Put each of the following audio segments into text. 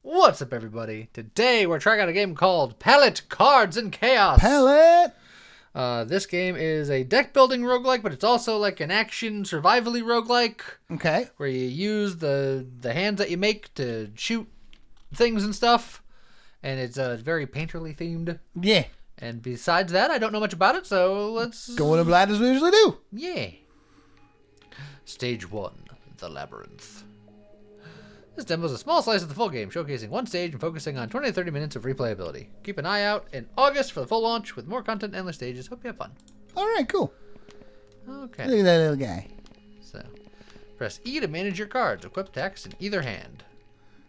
What's up, everybody? Today we're trying out a game called Palette Cards and Chaos. Palette! This game is a deck building roguelike, but it's also like an action survivally roguelike. Okay. Where you use the hands that you make to shoot things and stuff. And it's very painterly themed. Yeah. And besides that, I don't know much about it, so let's go into blood as we usually do. Yeah. Stage 1, the Labyrinth. This demo is a small slice of the full game, showcasing one stage and focusing on 20 to 30 minutes of replayability. Keep an eye out in August for the full launch with more content and endless stages. Hope you have fun. All right, cool. Okay. Look at that little guy. So, press E to manage your cards. Equip attacks in either hand.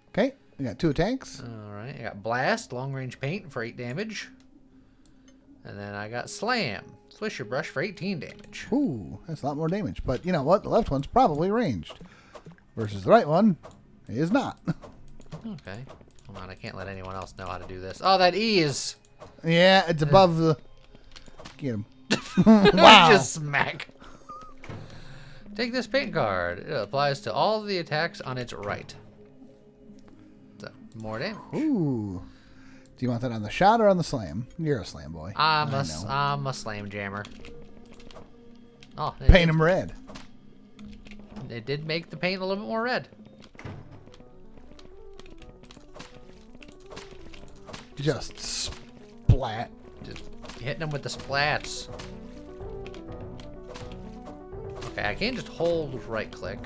Okay, we got 2 attacks. All right, I got Blast, long range paint for 8 damage. And then I got Slam, Swisher Brush for 18 damage. Ooh, that's a lot more damage. But you know what? The left one's probably ranged. Versus the right one is not. Okay. Hold on, I can't let anyone else know how to do this. Oh, that E is... Yeah, it's above the... Get him. Wow. Just smack. Take this paint card. It applies to all the attacks on its right. So, more damage. Ooh. Do you want that on the shot or on the slam? You're a slam boy. I'm a slam jammer. Oh, paint him red. It did make the paint a little bit more red. Just splat. Just hitting them with the splats. Okay, I can't just hold right click.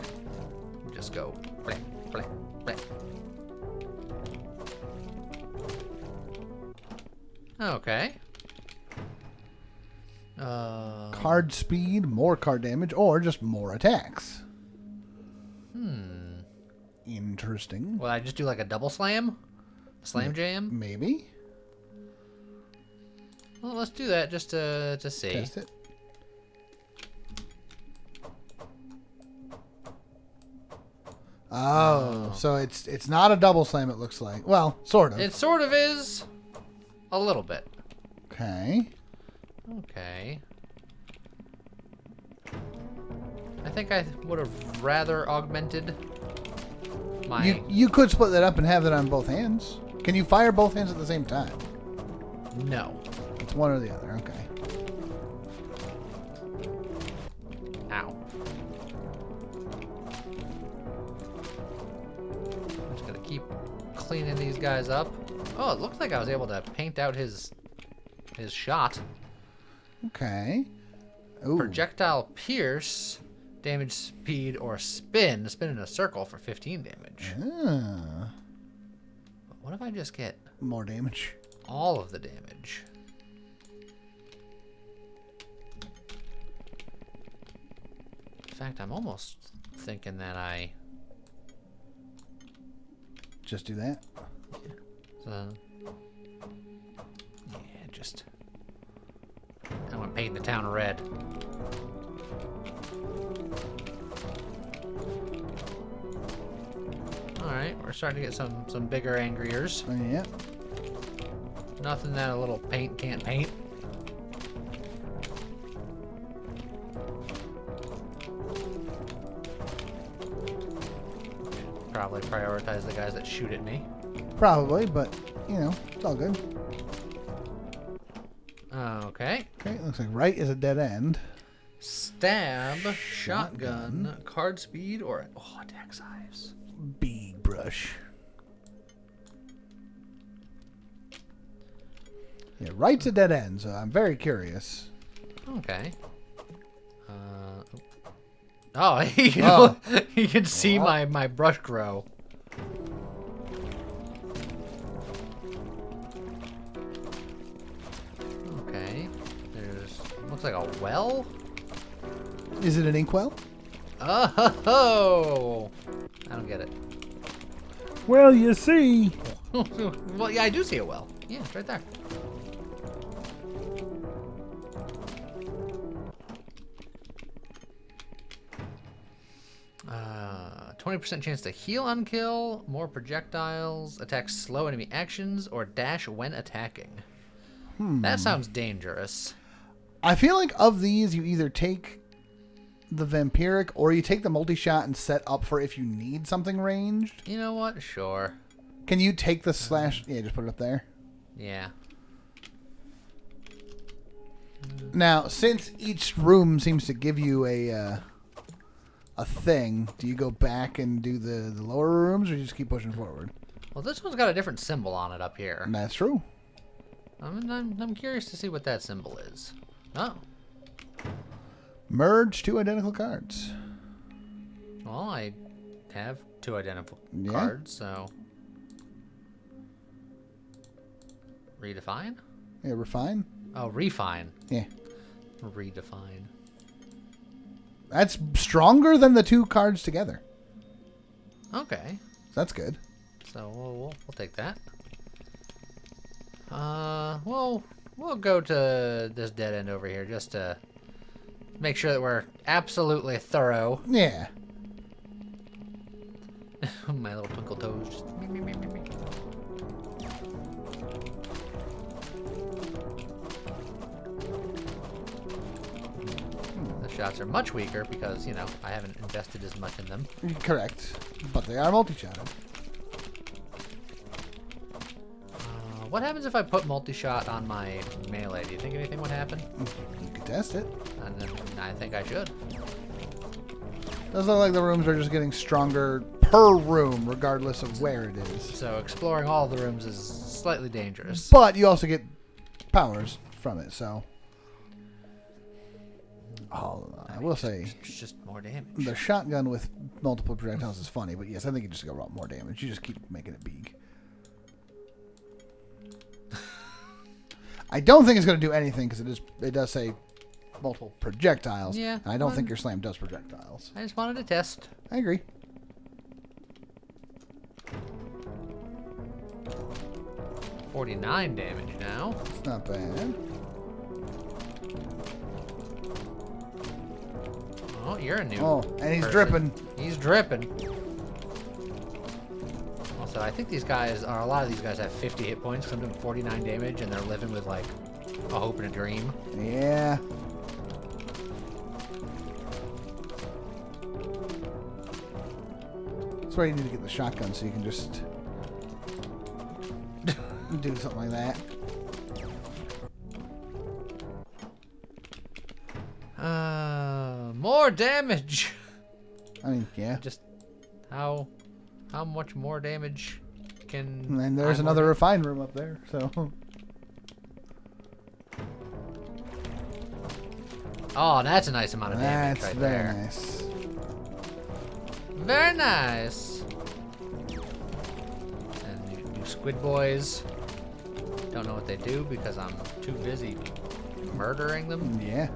Just go blank, blank, blank. Okay. Card speed, more card damage, or just more attacks. Interesting. Will I just do like a double slam? Slam jam? Maybe. Well, let's do that just to see. Test it. Oh, so it's not a double slam, it looks like. Well, sort of. It sort of is. A little bit. Okay. Okay. I think I would have rather augmented my... You could split that up and have it on both hands. Can you fire both hands at the same time? No. It's one or the other. Okay. Ow. I'm just gonna keep cleaning these guys up. Oh, it looks like I was able to paint out his shot. Okay. Ooh. Projectile pierce, damage speed, or spin. Spin in a circle for 15 damage. Ah. What if I just get More damage? all of the damage? In fact, I'm almost thinking that I... Just do that? Yeah, just... I want to paint the town red. Alright, we're starting to get some bigger angriers. Yeah. Nothing that a little paint can't paint. Probably prioritize the guys that shoot at me. Probably, but, you know, it's all good. Okay. Okay, looks like right is a dead end. Stab, shotgun, card speed, or attack size. Big brush. Yeah, right's a dead end, so I'm very curious. Okay. Oh, you know, you can see my brush grow. Okay. Looks like a well? Is it an inkwell? Oh! I don't get it. Well, you see. Well, yeah, I do see a well. Yeah, it's right there. 20% chance to heal on kill, more projectiles, attack slow enemy actions, or dash when attacking. That sounds dangerous. I feel like of these, you either take the vampiric or you take the multi-shot and set up for if you need something ranged. You know what? Sure. Can you take the slash? Yeah, just put it up there. Yeah. Now, since each room seems to give you a thing, do you go back and do the lower rooms, or you just keep pushing forward? Well, this one's got a different symbol on it up here. That's true. I'm curious to see what that symbol is. Oh. Merge 2 identical cards. Well, I have 2 identical cards, so... Redefine? Yeah, refine. Oh, refine. Yeah. Redefine. That's stronger than the 2 cards together. Okay. That's good. So we'll take that. We'll go to this dead end over here just to make sure that we're absolutely thorough. Yeah. My little twinkle toes just... The shots are much weaker because, you know, I haven't invested as much in them. Correct. But they are multi-shotted. What happens if I put multi-shot on my melee? Do you think anything would happen? You could test it. And then I think I should. Does look like the rooms are just getting stronger per room, regardless of where it is. So exploring all the rooms is slightly dangerous. But you also get powers from it, so... Oh, I will say... It's just more damage. The shotgun with multiple projectiles is funny, but yes, I think you just go a lot more damage. You just keep making it big. I don't think it's going to do anything because it does say multiple projectiles. Yeah. And I don't think your slam does projectiles. I just wanted to test. I agree. $49 damage now. It's not bad. Oh, you're a new and he's person. dripping. He's dripping. Also, I think these guys, or a lot of these guys have 50 hit points, some doing 49 damage, and they're living with, like, a hope and a dream. Yeah. That's why you need to get the shotgun so you can just do something like that. More damage. I mean, yeah. Just how much more damage can... And there's another refined room up there, so... Oh, that's a nice amount of damage right there. That's very nice. Very nice. And new squid boys. Don't know what they do because I'm too busy murdering them. Yeah.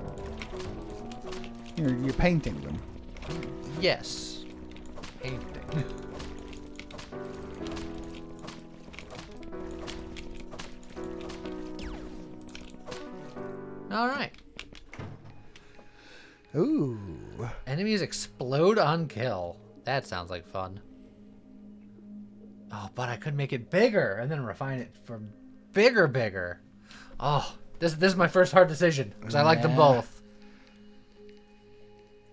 You're painting them. Yes. Painting. All right. Ooh. Enemies explode on kill. That sounds like fun. Oh, but I could make it bigger and then refine it for bigger. Oh, this is my first hard decision because I like them both.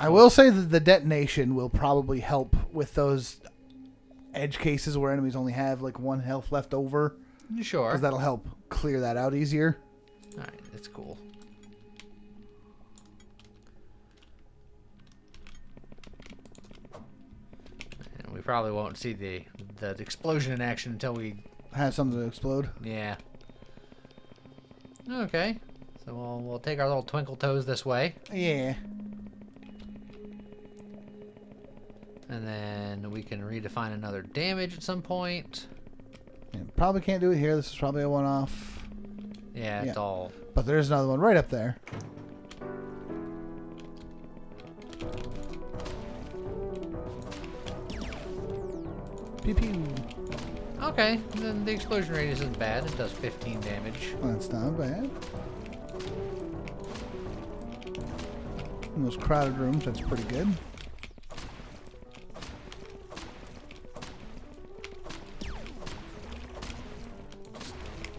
I will say that the detonation will probably help with those edge cases where enemies only have like 1 health left over. Sure. Because that'll help clear that out easier. All right, that's cool. And we probably won't see the explosion in action until we have something to explode. Yeah. Okay. So we'll take our little twinkle toes this way. Yeah. And then we can redefine another damage at some point. Yeah, probably can't do it here. This is probably a one-off. Yeah, it's all... But there's another one right up there. Pew pew. Okay, then the explosion radius isn't bad. It does 15 damage. That's not bad. In those crowded rooms, that's pretty good.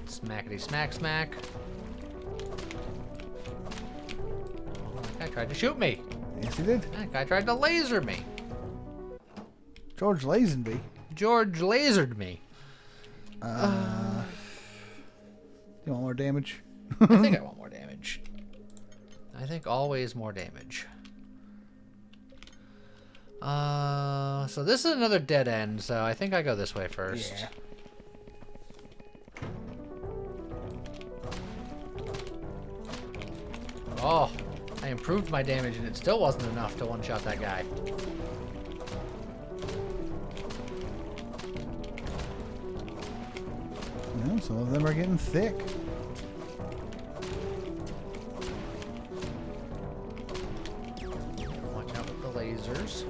Smackety smack smack. Oh, that guy tried to shoot me. Yes, he did. That guy tried to laser me. George Lazenby. George lasered me. You want more damage? I think I want more damage. I think always more damage. So this is another dead end, so I think I go this way first. Yeah. Oh, I improved my damage and it still wasn't enough to one-shot that guy. Yeah, some of them are getting thick. Watch out with the lasers.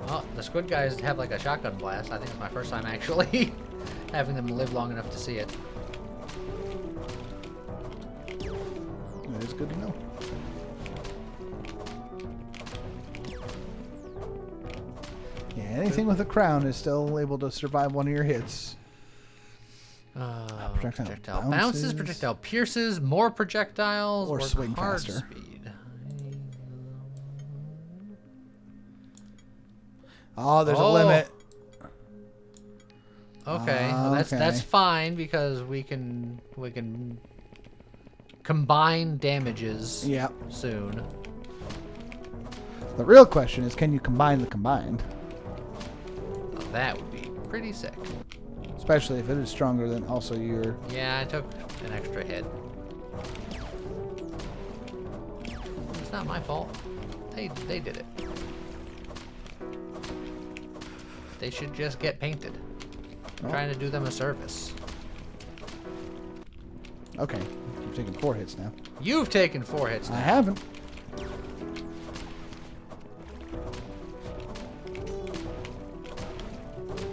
Oh, the squid guys have like a shotgun blast. I think it's my first time actually having them live long enough to see it. That is good to know. Yeah, anything with a crown is still able to survive one of your hits. Projectile bounces, projectile pierces, more projectiles, or swing card faster. Speed. Oh, there's a limit. Okay, well, that's fine because we can combine damages. Yeah. Soon. The real question is, can you combine the combined? Well, that would be pretty sick. Especially if it is stronger than also your... Yeah, I took an extra hit. It's not my fault. They did it. They should just get painted. I'm trying to do them a service. Okay, you've taken 4 hits now. You've taken 4 hits now. I haven't.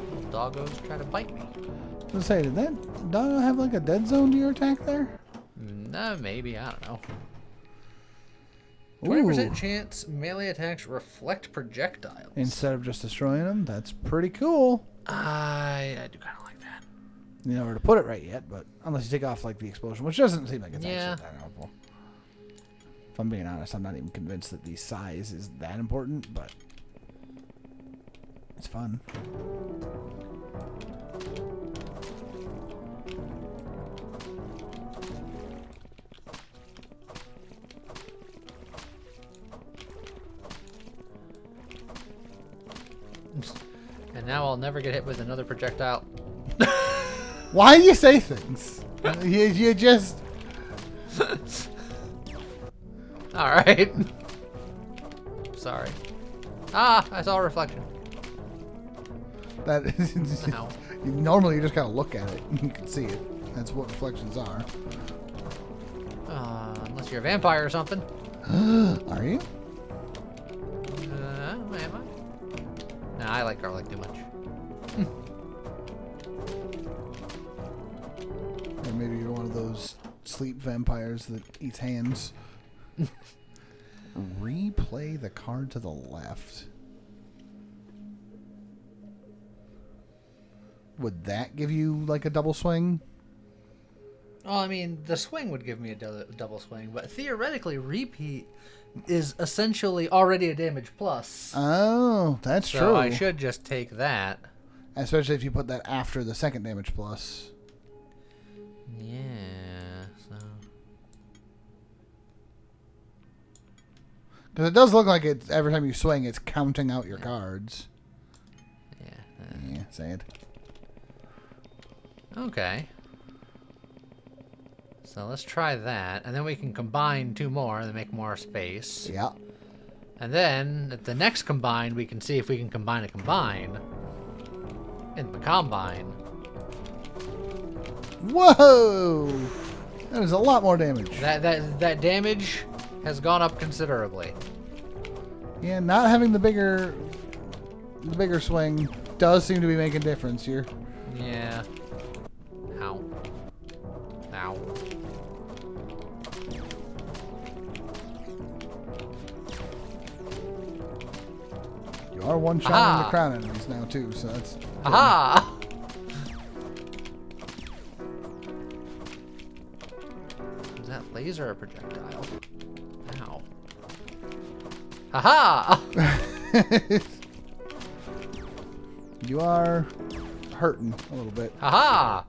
Little doggos try to bite me. I was gonna say, did that doggo have like a dead zone to your attack there? No, maybe. I don't know. Ooh. 20% chance melee attacks reflect projectiles. Instead of just destroying them, that's pretty cool. I do kind of like that. You know where to put it right yet, but unless you take off like the explosion, which doesn't seem like it's Yeah. actually that helpful. If I'm being honest, I'm not even convinced that the size is that important, but it's fun. And now I'll never get hit with another projectile. Why do you say things? you just... Alright. Sorry. Ah, I saw a reflection. That is... Ow. Normally you just gotta look at it and you can see it. That's what reflections are. Unless you're a vampire or something. Are you? Am I? Nah, I like garlic too much. Or maybe you're one of those sleep vampires that eats hands. Replay the card to the left. Would that give you like a double swing? Well, I mean, the swing would give me a double swing, but theoretically, repeat is essentially already a damage plus. Oh, that's So true. I should just take that. Especially if you put that after the second damage plus. Yeah, so... Because it does look like it's every time you swing, it's counting out your cards. Yeah. Yeah, sad. Okay. So let's try that, and then we can combine 2 more and make more space. Yeah. And then, at the next combine, we can see if we can combine a combine in the combine. Whoa! That is a lot more damage. That damage has gone up considerably. Yeah, not having the bigger swing does seem to be making a difference here. Yeah. Ow. Ow. You are one-shotting the crown enemies now too, so that's... Aha! Is that laser or projectile? Ow. Aha! You are hurting a little bit. Haha!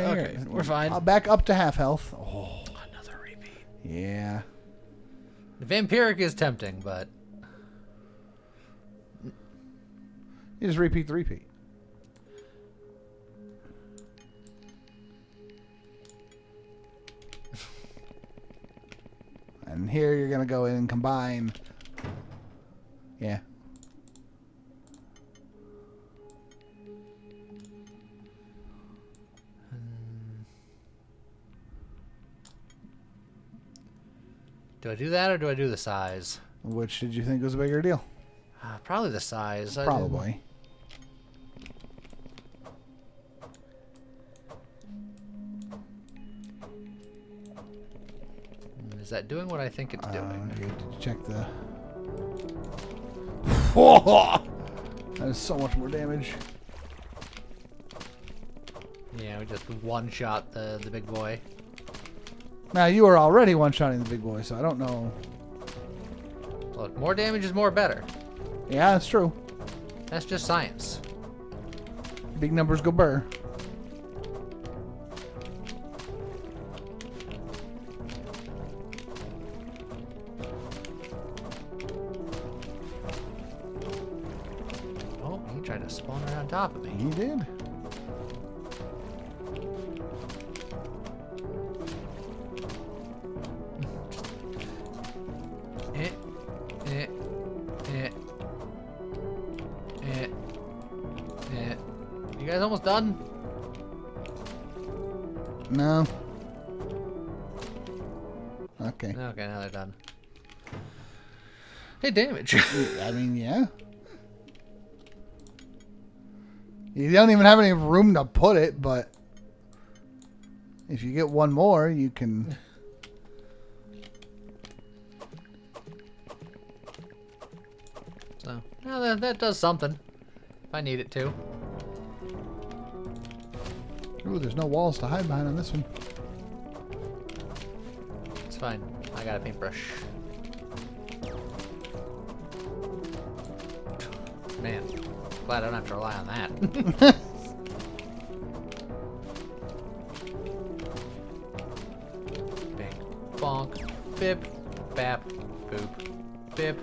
Okay, we're fine. Back up to half health. Oh, Another repeat. yeah. The vampiric is tempting, but You just repeat the repeat. And here you're going to go in and combine. Yeah. do I do that or do I do the size? Which did you think was a bigger deal? Probably the size. Probably. Is that doing what I think it's doing? Did you check the... Whoa! That is so much more damage. Yeah, we just one-shot the big boy. Now, you were already one-shotting the big boy, so I don't know. Look, more damage is more better. Yeah, that's true. That's just science. Big numbers go burr. Oh, he tried to spawn right on top of me. He did. Eh, eh, eh, eh, eh. You guys almost done? No. Okay. Okay, now they're done. Hey, damage. I mean, yeah. You don't even have any room to put it, but if you get one more, you can... So, yeah, that does something. If I need it to. Ooh, there's no walls to hide behind on this one. It's fine. I got a paintbrush. Man, glad I don't have to rely on that. Bing, bonk, bip, bap, boop, bip.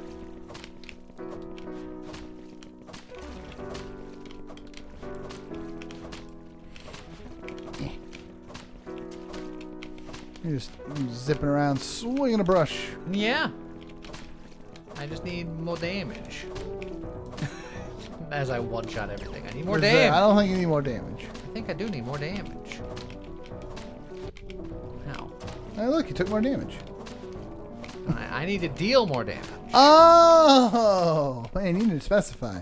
You're just zipping around, swinging a brush. Yeah. I just need more damage. As I one-shot everything. I need more damage. I don't think you need more damage. I think I do need more damage. Ow. Hey, look, you took more damage. I need to deal more damage. Oh! Man, you need to specify.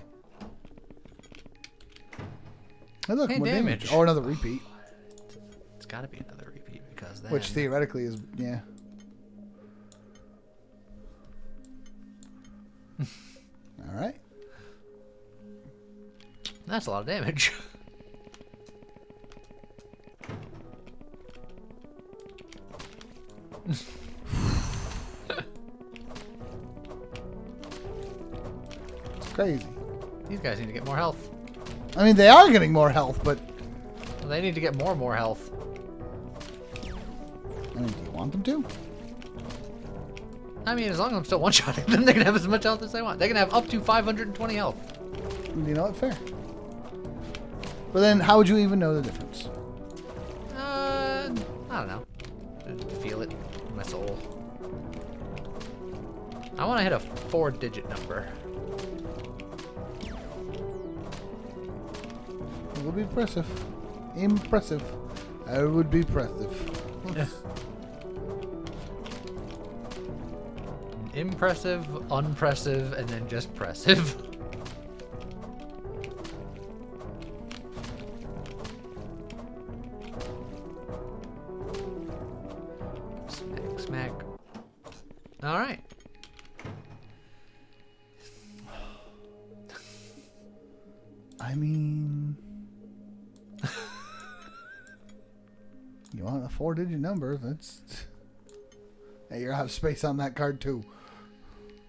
Hey, look, Hey, more damage. damage. Or another repeat. It's got to be another repeat because then... Which theoretically is, yeah. All right. That's a lot of damage. It's crazy. These guys need to get more health. I mean, they are getting more health, but... Well, they need to get more health. I mean, do you want them to? I mean, as long as I'm still one-shotting them, they can have as much health as they want. They can have up to 520 health. You know what? Fair. But then, how would you even know the difference? I don't know. Just feel it in my soul. I want to hit a 4-digit number. It would be impressive. Impressive. It would be impressive. Yeah. Impressive, unpressive, and then just pressive. Smack, smack. All right. I mean... You want a 4-digit number. That's... Hey, you're out of space on that card, too.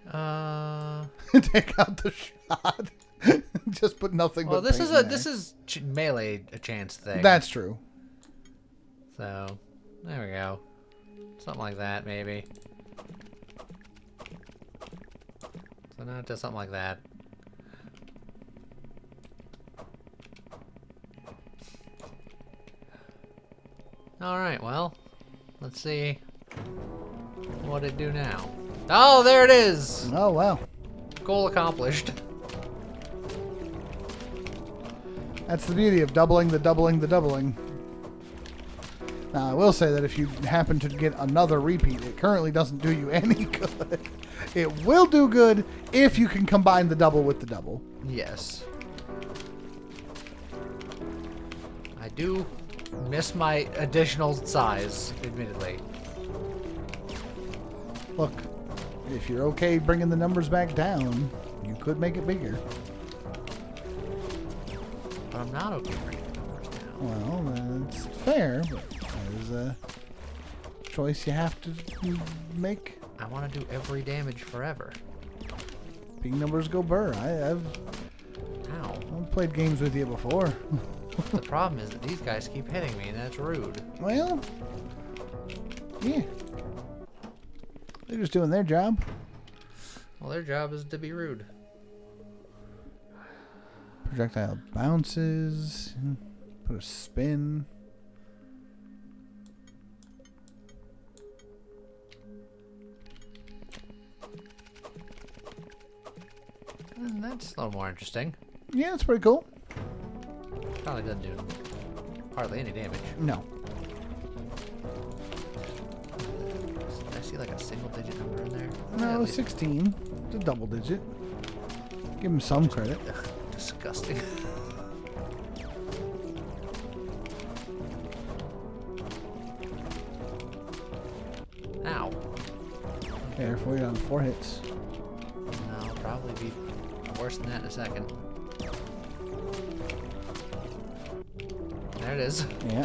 Take out the shot. Just put nothing well, but paint in there. this is melee a chance thing. That's true. So, there we go. Something like that, maybe. So now it does something like that. Alright, well, let's see what it do now. Oh, there it is! Oh, wow. Goal accomplished. That's the beauty of doubling the doubling the doubling. Now, I will say that if you happen to get another repeat, it currently doesn't do you any good. It will do good if you can combine the double with the double. Yes. I do miss my additional size, admittedly. Look, if you're okay bringing the numbers back down, you could make it bigger. But I'm not okay bringing the numbers down. Well, that's fair, but that is a choice you have to make. I want to do every damage forever. Big numbers go burr. Ow. I've played games with you before. The problem is that these guys keep hitting me, and that's rude. Well, yeah. They're just doing their job. Well, their job is to be rude. Projectile bounces. Put a spin. And that's a little more interesting. Yeah, it's pretty cool. Probably doesn't do hardly any damage. No. Did I see like a single digit number in there? No, Yeah, 16. It's a double digit. Give him some credit. Ugh, disgusting. Ow. Careful, you're on 4 hits. No, I'll probably be worse than that in a second. There it is. Yeah.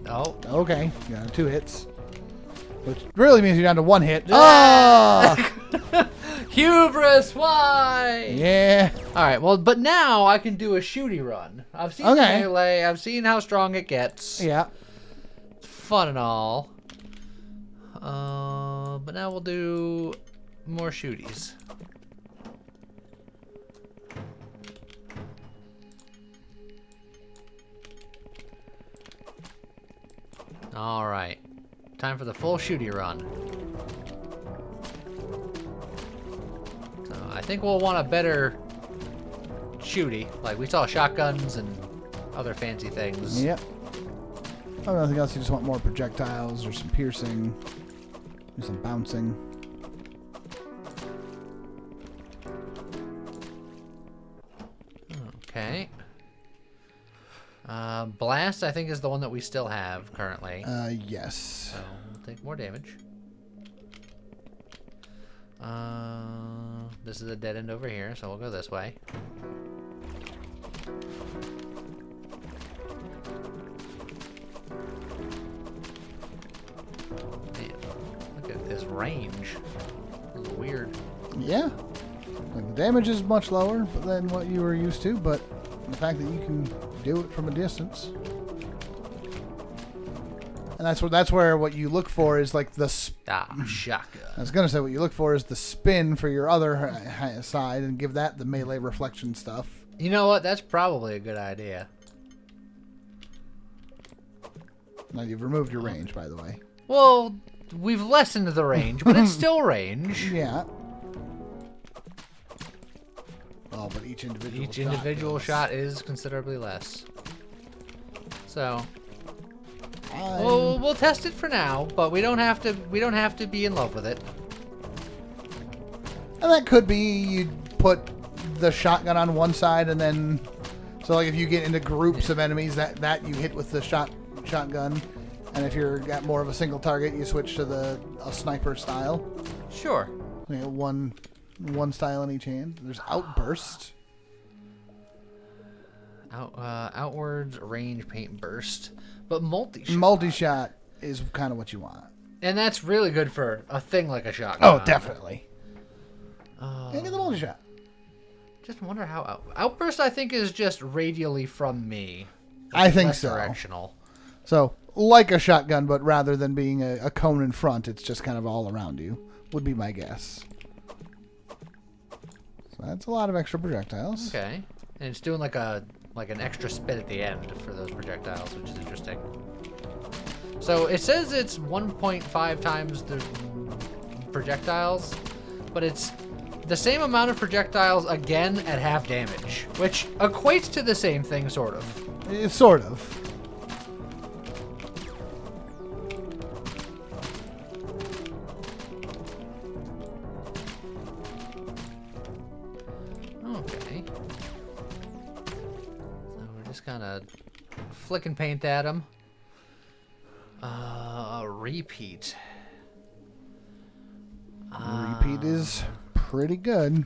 Oh. Okay, you got 2 hits. Which really means you're down to 1 hit. Ah! Hubris, why? Yeah. Alright, well, but now I can do a shooty run. I've seen the melee, I've seen how strong it gets. Yeah. It's fun and all. But now we'll do more shooties. Alright. Time for the full shooty run. So I think we'll want a better shooty. Like we saw shotguns and other fancy things. Yep. Oh, nothing else. You just want more projectiles or some piercing. Or some bouncing. Okay. Blast, I think, is the one that we still have currently. Yes. So we'll take more damage. This is a dead end over here, so we'll go this way. Man, look at this range. This is weird. Yeah. Like the damage is much lower than what you were used to, but the fact that you can do it from a distance. And that's where what you look for is like the... shotgun. I was going to say what you look for is the spin for your other side and give that the melee reflection stuff. You know what? That's probably a good idea. Now you've removed your range, by the way. Well, we've lessened the range, but it's still range. Yeah. Oh, but each individual shot is considerably less. So we'll test it for now, but we don't have to be in love with it. And that could be you put the shotgun on one side and then so like if you get into groups of enemies that you hit with the shotgun, and if you're got more of a single target you switch to a sniper style. Sure. You know, one style in each hand. There's outburst. Outwards, range, paint, burst. But multi-shot. Multi-shot is kind of what you want. And that's really good for a thing like a shotgun. Oh, definitely. Get the multi-shot. Just wonder how... Outburst, I think, is just radially from me. I think Less so. Directional. So, like a shotgun, but rather than being a cone in front, it's just kind of all around you, would be my guess. So that's a lot of extra projectiles. Okay. And it's doing like an extra spit at the end for those projectiles, which is interesting. So it says it's 1.5 times the projectiles, but it's the same amount of projectiles again at half damage, which equates to the same thing, sort of. Sort of. Okay. So we're just kind of flicking paint at him. Repeat. Repeat is pretty good.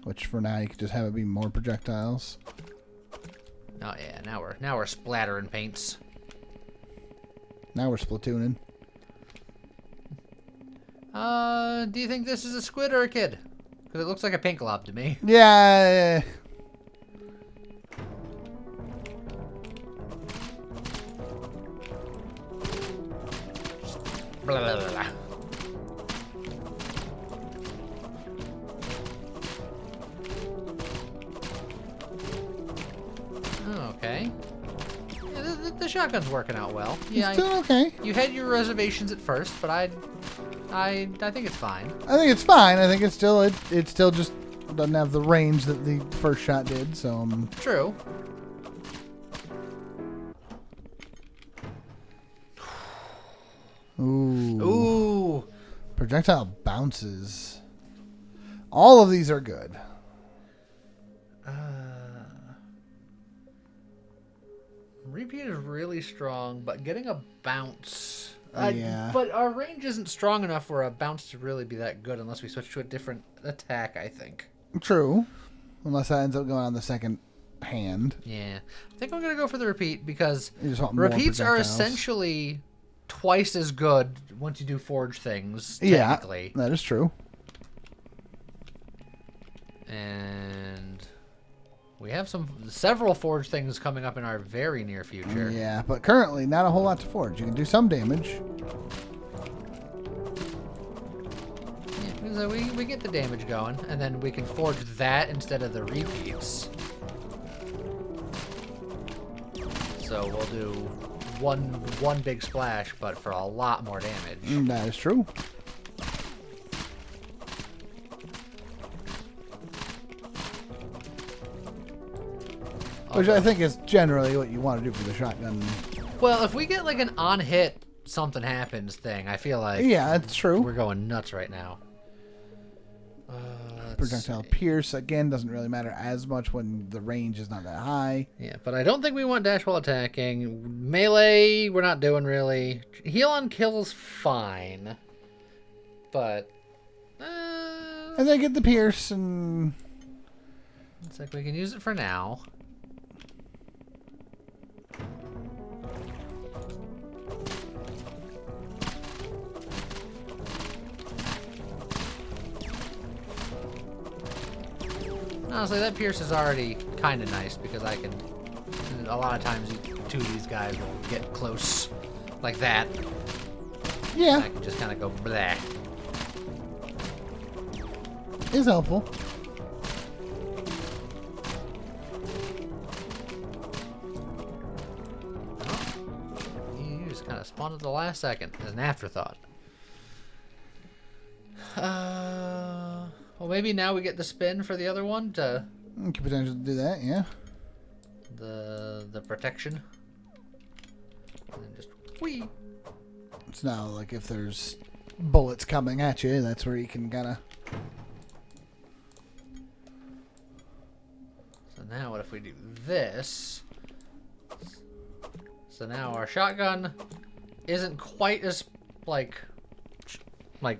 Which for now you could just have it be more projectiles. Oh yeah, now we're splattering paints. Now we're splatooning. Do you think this is a squid or a kid? Because it looks like a paint glob to me. Yeah. Blah, blah, blah, blah. Okay. Yeah, the shotgun's working out well. Yeah, It's doing okay. you had your reservations at first, but I think it's fine. I think it's fine. I think it still just doesn't have the range that the first shot did. So True. ooh, Ooh. projectile bounces. All of these are good. Repeat is really strong, but getting a bounce. Yeah. But our range isn't strong enough for a bounce to really be that good unless we switch to a different attack, I think. True, unless that ends up going on the second hand. Yeah. I think I'm going to go for the repeat because You just want more repeats are projectiles. essentially twice as good once you do forge things, Yeah, technically. that is true. And we have several forge things coming up in our very near future. Yeah, but currently not a whole lot to forge. You can do some damage. Yeah, so we get the damage going, and then we can forge that instead of the repeats. So we'll do one big splash, but for a lot more damage. That is true. Which I think is generally what you want to do for the shotgun. Well, if we get like an on-hit, something happens thing, I feel like Yeah, that's true. we're going nuts right now. Projectile pierce, again, doesn't really matter as much when the range is not that high. Yeah, but I don't think we want dash while attacking. Melee, we're not doing really. Heal on kill's fine. But, And then get the pierce and... it's like we can use it for now. Honestly, that pierce is already kind of nice because I can... A lot of times, two of these guys will get close like that. Yeah, And I can just kind of go bleh. is helpful. You just kind of spawned at the last second as an afterthought. Well, maybe now we get the spin for the other one to You could potentially do that, yeah. the protection. And then just whee. It's now like if there's bullets coming at you, that's where you can kind of... So now what if we do this? So now our shotgun isn't quite as like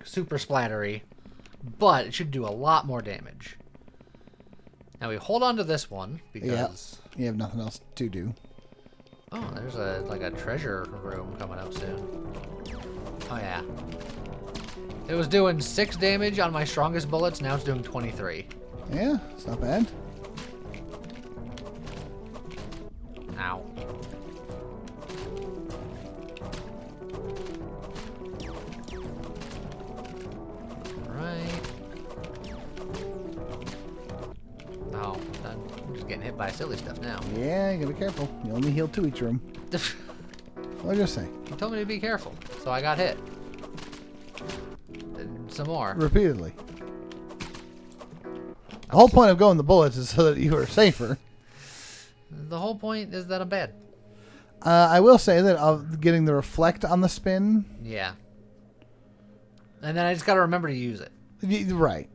super splattery, but it should do a lot more damage. Now we hold on to this one because... You have nothing else to do. Oh, there's a treasure room coming up soon. Oh, yeah. It was doing 6 damage on my strongest bullets. Now it's doing 23. Yeah, it's not bad. Ow. Right. Oh, I'm just getting hit by silly stuff now. Yeah, you gotta be careful. You only heal 2 each room. What did I just say? You told me to be careful, so I got hit. And some more. Repeatedly. The whole point of going the bullets is so that you are safer. The whole point is that I'm bad. I will say that getting the reflect on the spin. Yeah. And then I just got to remember to use it. Right.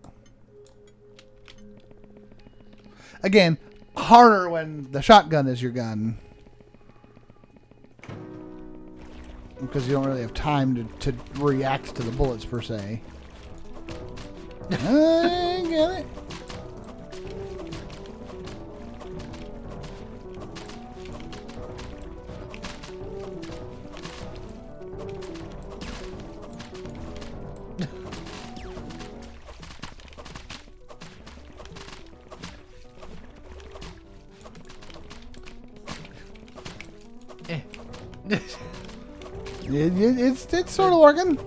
Again, harder when the shotgun is your gun. Because you don't really have time to react to the bullets, per se. I get it. It's sort of working.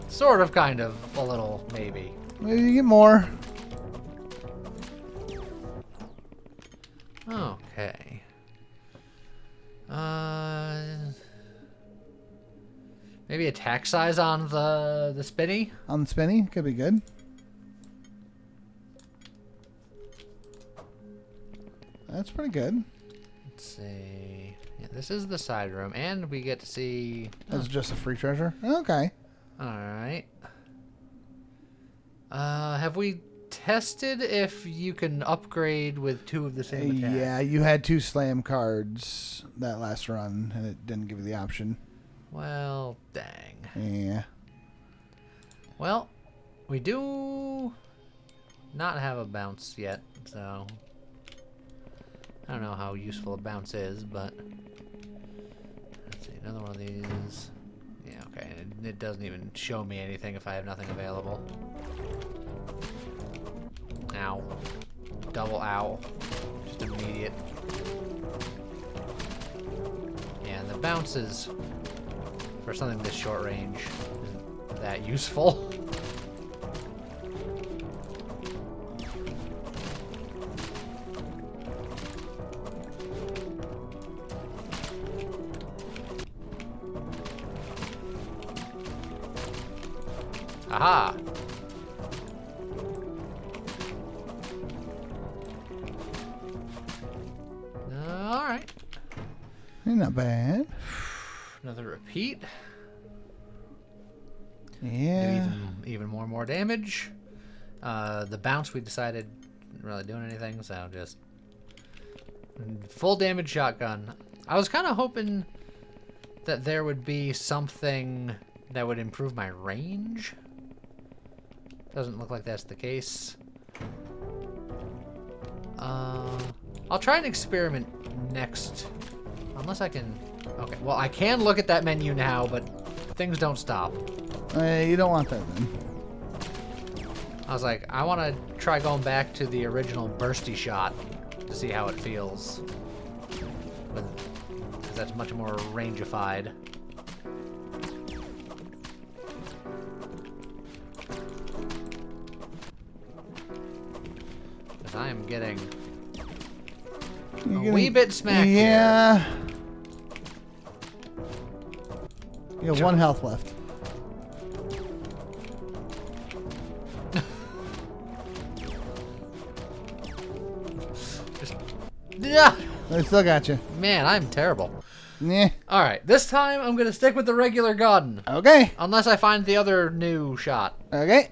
Sort of, kind of, a little, maybe. Maybe you get more. Okay. Maybe attack size on the spinny? On the spinny, could be good. That's pretty good. Let's see. Yeah, this is the side room, and we get to see... That's just a free treasure? Okay. Alright. Have we tested if you can upgrade with 2 of the same attack? Yeah, you had 2 slam cards that last run, and it didn't give you the option. Well, dang. Yeah. Well, we do not have a bounce yet, so... I don't know how useful a bounce is, but... Let's see, another one of these... Yeah, okay, it doesn't even show me anything if I have nothing available. Ow. Double ow. Just immediate. Yeah, and the bounces for something this short range isn't that useful. Aha! Alright. Not bad. Another repeat. Yeah. Do even more damage. The bounce we decided didn't really doing anything, so just full damage shotgun. I was kind of hoping that there would be something that would improve my range. Doesn't look like that's the case. I'll try and experiment next. Unless I can... Okay, well, I can look at that menu now, but things don't stop. You don't want that then. I was like, I want to try going back to the original bursty shot to see how it feels. Because that's much more rangified. Because I am getting a wee bit smacked here. Yeah. You have 1 health left. Yeah. I still got you. Man, I'm terrible. Yeah. All right, this time I'm gonna stick with the regular gun. Okay. Unless I find the other new shot. Okay.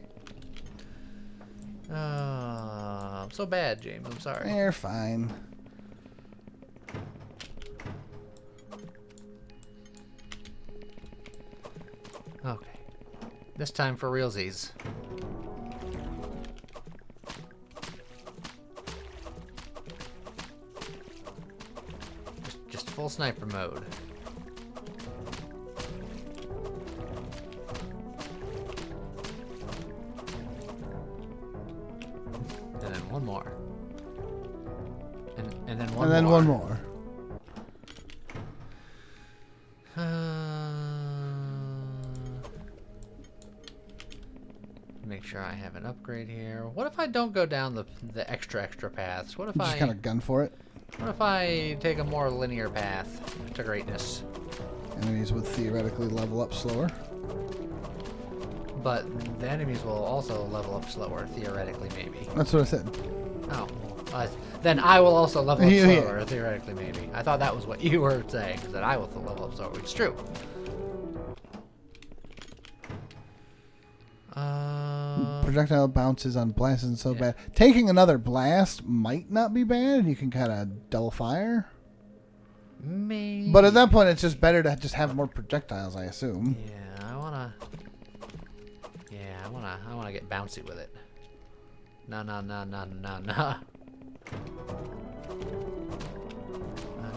I'm so bad, James. I'm sorry. You're fine. Okay. This time for realsies. full sniper mode. And then one more. And then one more. And then one more. Make sure I have an upgrade here. What if I don't go down the extra paths? What if Just I kind of gun for it. What if I take a more linear path to greatness? Enemies would theoretically level up slower. But the enemies will also level up slower, theoretically, maybe. That's what I said. Oh, then I will also level up Yeah. slower, theoretically, maybe. I thought that was what you were saying, that I will level up slower, which is true. Projectile bounces on blast isn't so bad. Taking another blast might not be bad. You can kind of double fire. Maybe. But at that point, it's just better to just have more projectiles, I assume. Yeah, I wanna get bouncy with it. No. Now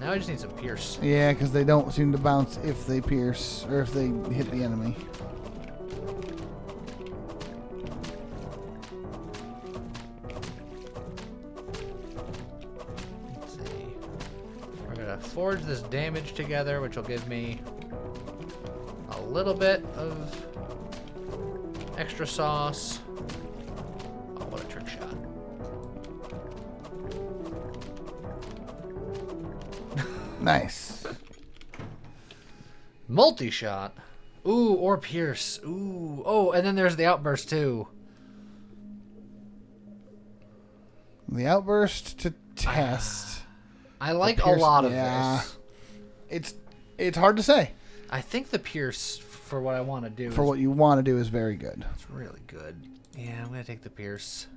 I just need some pierce. Yeah, because they don't seem to bounce if they pierce or if they hit the enemy. Let's see. We're gonna forge this damage together, which will give me a little bit of extra sauce. Oh, what a trick shot. Nice. Multi-shot. Ooh, or pierce. Ooh. Oh, and then there's the outburst too. The outburst to test. I like a pierce, lot of yeah. this. It's hard to say. I think the pierce for what I want to do For what you want to do is very good. it's really good. Yeah, I'm gonna take the pierce.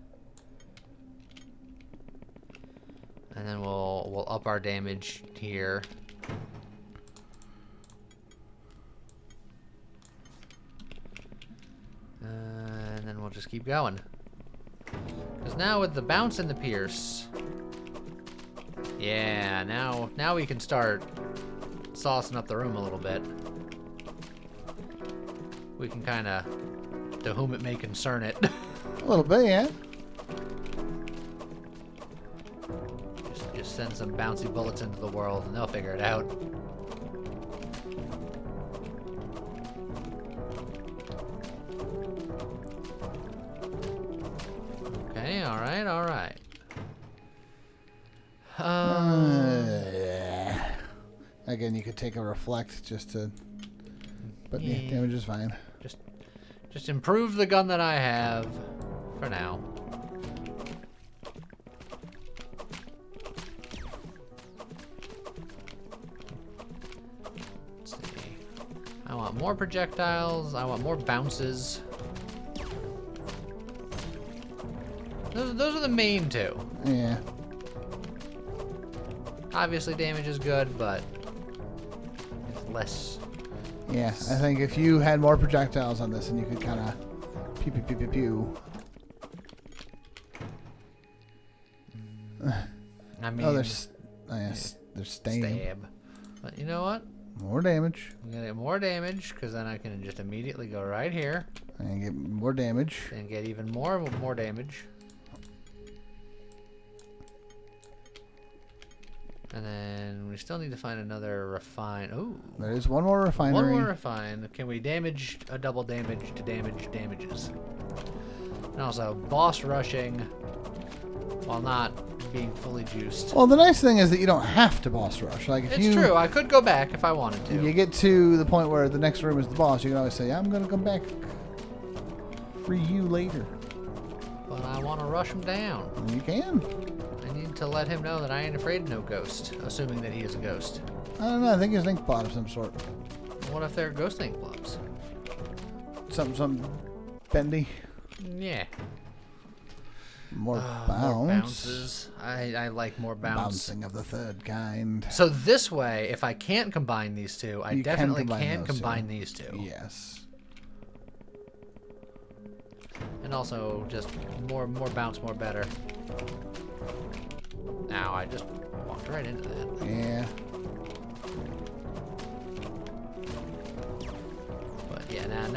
And then we'll up our damage here. And then we'll just keep going. Because now with the bounce and the pierce, yeah, now we can start saucing up the room a little bit. We can kind of, to whom it may concern it. A little bit, yeah. Just send some bouncy bullets into the world and they'll figure it out. Okay, alright. Again, you could take a reflect just to... But yeah, Yeah. damage is fine. Just improve the gun that I have for now. Let's see. I want more projectiles. I want more bounces. Those are the main two. Yeah. Obviously, damage is good, but it's less. Yeah, I think if you had more projectiles on this and you could kind of pew pew pew pew pew. I mean, Oh, there's stab. But you know what? More damage. I'm gonna get more damage because then I can just immediately go right here And get more damage. and get even more damage. And then we still need to find another refine. Ooh. There is one more refinery. One more refine. Can we damage a double damage to damage damages? And also boss rushing while not being fully juiced. Well, the nice thing is that you don't have to boss rush. Like if It's true. I could go back if I wanted to. you get to the point where the next room is the boss, you can always say, "I'm gonna come back for you later." But I want to rush him down. And you can. I need to let him know that I ain't afraid of no ghost, assuming that he is a ghost. I don't know. I think it's ink plot of some sort. What if they're ghost ink blobs? Something bendy. Yeah. More More bounce. bounces. I like more bounce. Bouncing of the third kind. So this way, if I can't combine these two, I You can definitely combine can those combine two. these two. Yes. And also just more bounce, more better. Now I just walked right into that. Yeah.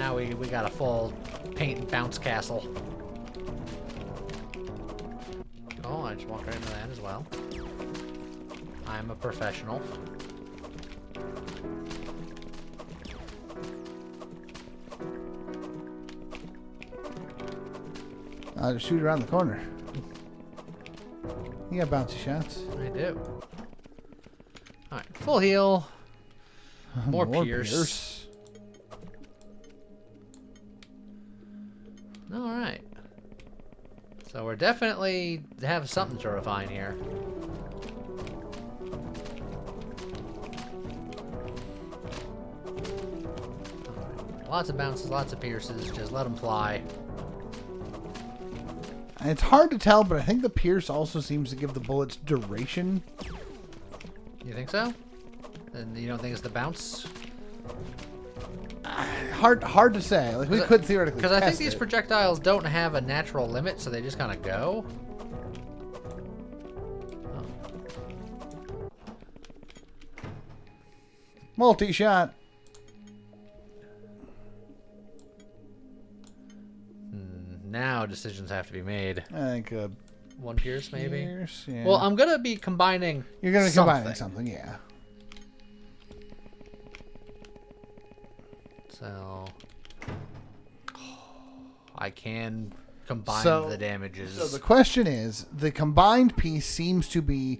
Now we got a full paint and bounce castle. Oh, I just walked right into that as well. I'm a professional. I'll just shoot around the corner. You got bouncy shots. I do. Alright, full heal. More Pierce. Alright. So we're definitely have something to refine here. Alright. Lots of bounces, lots of pierces. Just let them fly. It's hard to tell, but I think the Pierce also seems to give the bullets duration. You think so? And you don't think it's the bounce? Hard to say. Like we could theoretically. Because I think these it. projectiles don't have a natural limit, so they just kind of go. Oh. Multi-shot. Now decisions have to be made. I think one Pierce, maybe. Pierce, yeah. Well, I'm gonna be combining. You're gonna be combining something, yeah. So I can combine the damages. So the question is, the combined piece seems to be,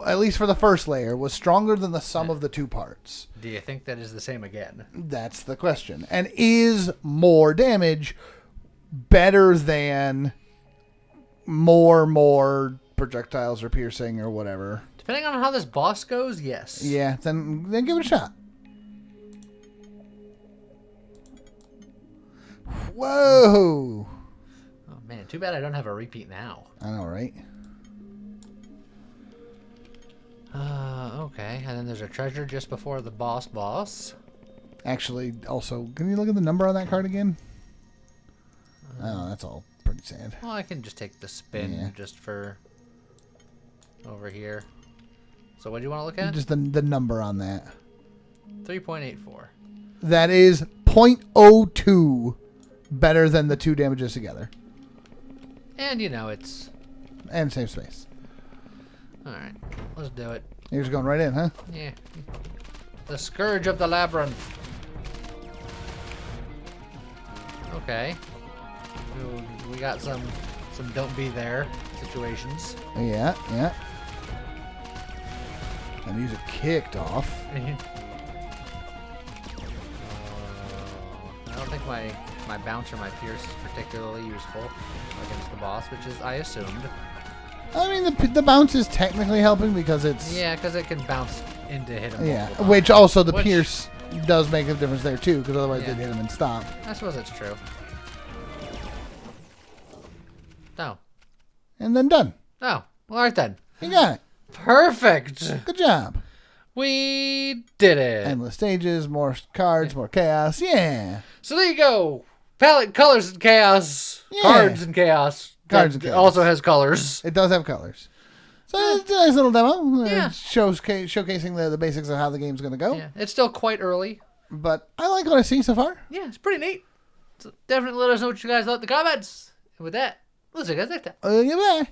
at least for the first layer, was stronger than the sum of the two parts. Do you think that is the same again? That's the question. And is more damage better than more projectiles or piercing or whatever? Depending on how this boss goes, yes. Yeah, then give it a shot. Whoa! Oh man, too bad I don't have a repeat now. I know, right? Okay, and then there's a treasure just before the boss. Actually, also, can you look at the number on that card again? Oh, that's all pretty sad. Well, I can just take the spin just for over here. So what do you want to look at? Just the number on that. 3.84. That is 0.02 better than the two damages together. And, you know, it's... And save space. Alright, let's do it. You're just going right in, huh? Yeah. The Scourge of the Labyrinth. Okay. We got some don't be there situations. Yeah, yeah. The music kicked off. I don't think my bounce or my pierce is particularly useful against the boss, which is I assumed. I mean, the bounce is technically helping because it's... Yeah, because it can bounce into hit him. Yeah, which also the pierce does make a difference there too, because otherwise they'd hit him and stop. I suppose it's true. No. And then done. Oh, well, all right then. You got it. Perfect. Good job. We did it. Endless stages, more cards, more chaos. Yeah. So there you go. Palette, colors, and chaos. Yeah. Cards and chaos. Cards and chaos. Also has colors. It does have colors. So it's a nice little demo. Yeah. Showcasing the basics of how the game's going to go. Yeah. It's still quite early. But I like what I see so far. Yeah, it's pretty neat. So definitely let us know what you guys thought in the comments. And with that, we'll see you guys next time. Goodbye.